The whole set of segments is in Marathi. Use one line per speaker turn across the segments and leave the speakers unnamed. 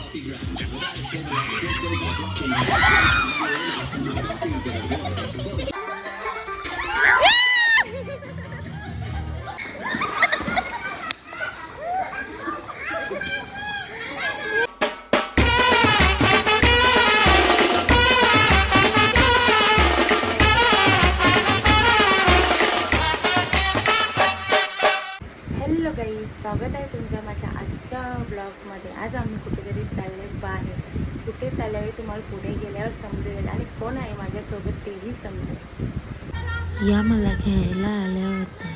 हॅलो गाईज, स्वागत आहे तुमचं माझ्या आजच्या ब्लॉगमध्ये. आज आम्ही कुठेतरी चालले बाहेर. कुठे चालल्यावर तुम्हाला पुढे गेल्यावर समजेल आणि कोण आहे माझ्यासोबत तेही समजेल.
या मला घ्यायला आल्या होत्या.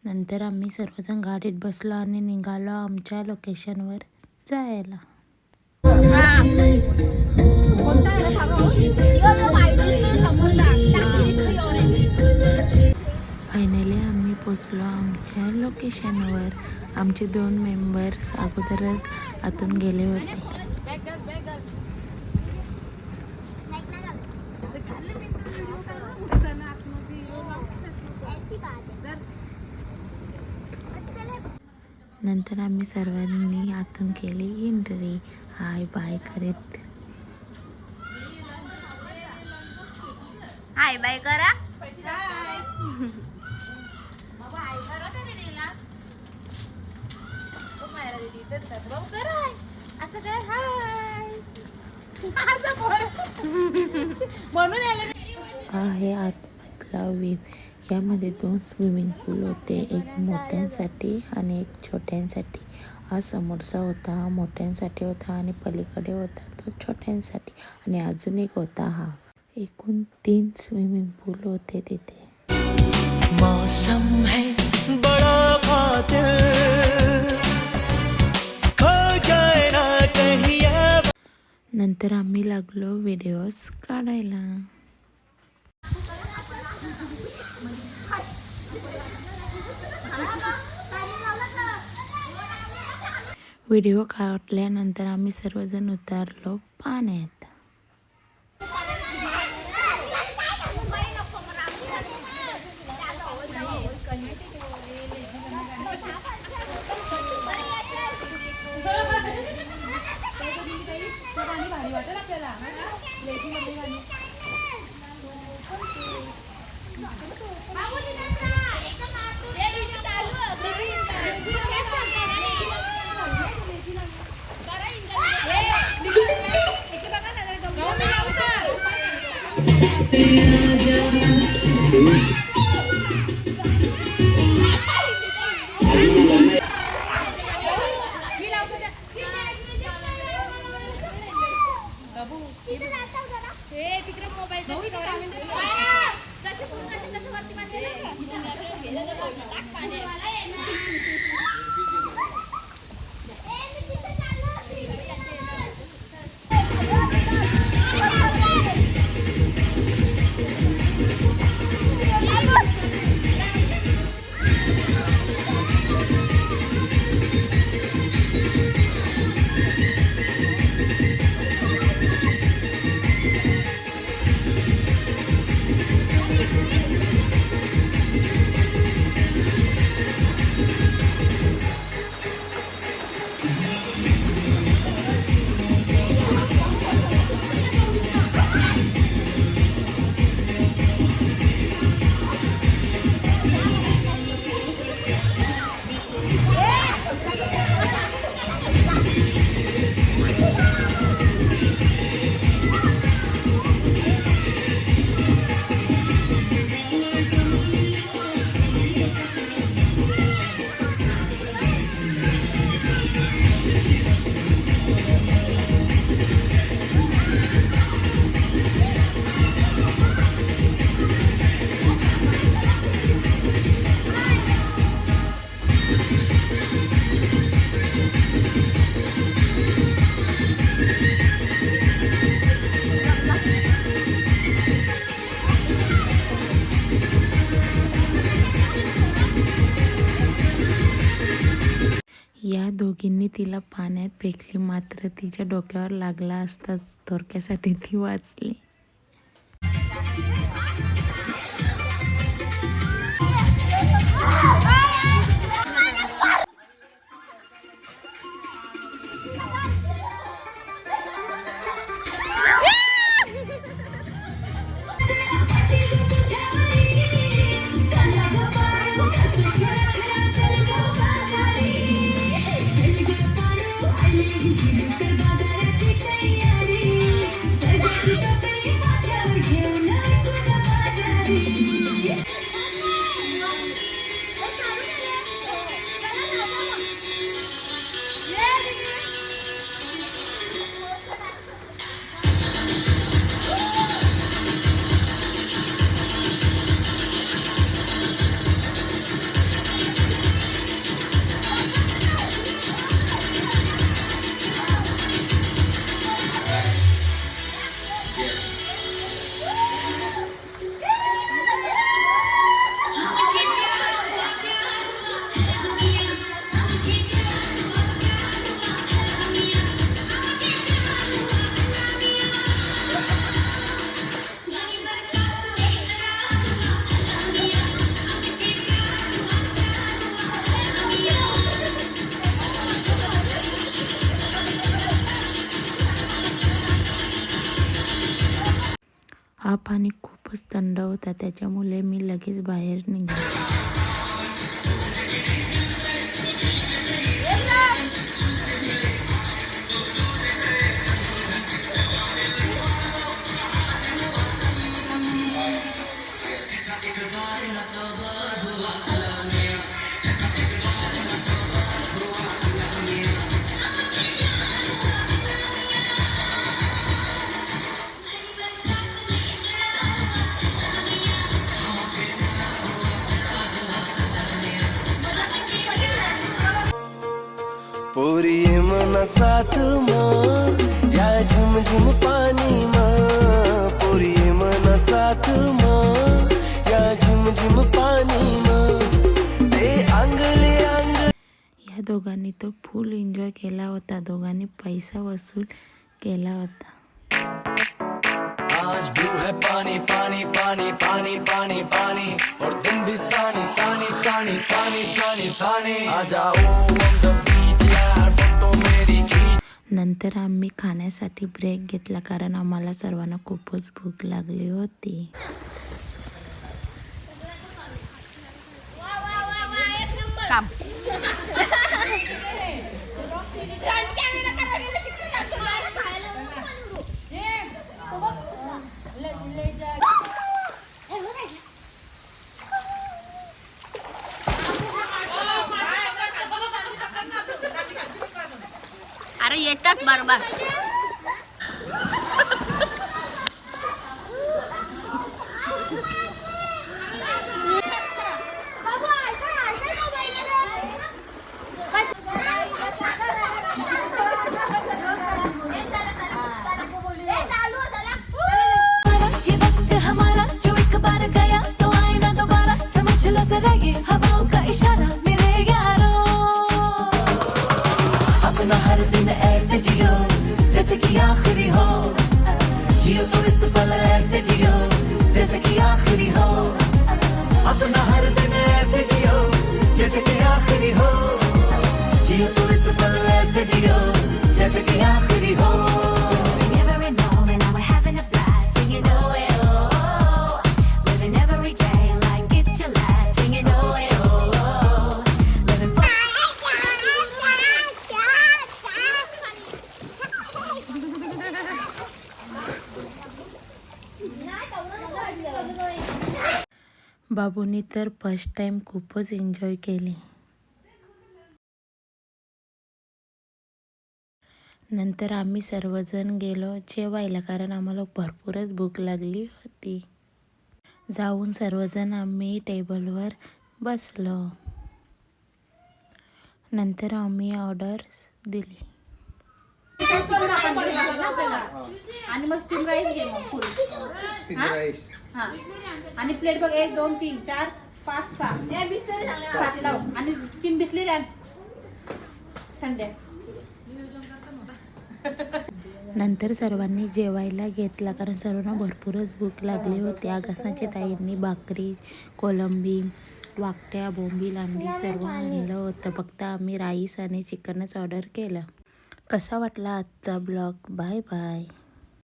नंतर आम्ही सर्वजण गाडीत बसलो आणि निघालो आमच्या लोकेशनवर जायला. फायनली आम्ही पोचलो आमच्या लोकेशनवर. आमचे 2 मेंबर्स अगोदरच आतून गेले होते. नंतर आम्ही सर्वांनी आतून केली एंट्री. हाय बाय करत.
हाय बाय करा.
आहे आतमधला व्ह्यू. यामध्ये 2 स्विमिंग पूल होते, एक मोठ्यांसाठी आणि एक छोट्यांसाठी. हा समोरचा होता, हा मोठ्यांसाठी होता आणि पलीकडे होता तो छोट्यांसाठी आणि अजून एक होता हा. एकूण 3 स्विमिंग पूल होते तिथे.
मौसम है बड़ा कातिल, खो जाए ना कहीं अब.
नंतर आम्ही लागलो व्हिडिओज काढायला. व्हिडिओ काढल्यानंतर आम्ही सर्वजण उतरलो पाण्यात. या दोघींनी तिला पाण्यात फेकली, मात्र तिच्या डोक्यावर लागला असताच थोडक्यासाठी ती वाचली. पाणी खूपच थंड होता, त्याच्यामुळे मी लगेच बाहेर निघाले.
पोरी ये मना साथ मग या झिम झिम पाणी मग पोरी ये मना साथ मग या झिम झिम पाणी मग ते अंगले अंग.
या दोघांनी तो फुल एन्जॉय केला होता. दोघांनी पैसा वसूल केला होता.
आज ब्लू है पानी पानी पानी पानी पानी पानी और तुम भी सानी सानी सानी सानी सानी सानी आ जाओ on the beach यार फोटो मेरी खींच.
नंतर आम्ही खाण्यासाठी ब्रेक घेतला, कारण आम्हाला सर्वांना खूपच भूक लागली होती.
अरे येताच बरोबर.
ये वक्त हमारा जो एक बार गया तो आए ना दोबारा, समझ लो जरा ये हवाओं का इशारा मेरे यारों. अपना हर दिन ऐसे जियो जैसे कि आखिरी हो, जियो तो इस पल ऐसे जियो जैसे कि आखिरी हो. अपना हर दिन ऐसे जियो जैसे कि आखिरी हो, जियो तो इस पल ऐसे जियो जैसे कि आखिरी हो.
बाबूंनी तर फर्स्ट टाइम खूपच एन्जॉय केली. नंतर आम्ही सर्वजण गेलो जेवायला, कारण आम्हाला भरपूरच भूक लागली होती. जाऊन सर्वजण आम्ही टेबलवर बसलो. नंतर आम्ही ऑर्डर दिली.
आणि मग स्टीम राईस घे मग फुल. हा आणि प्लेट बघ 1 2 3 4 5 6 लाव आणि 3 बिस्लेरी आण थंड्या.
नंतर सर्वांनी जेवायला घेतला, कारण सर्वांना भरपूरच भूक लागली होती. आकाशनाच्या ताईंनी भाकरी, कोलंबी, वाकट्या, बोंबील, अंडी सर्व आणलं होतं. फक्त आम्ही राईस आणि चिकनच ऑर्डर केलं. कसा वाटला आजचा ब्लॉग? Bye bye.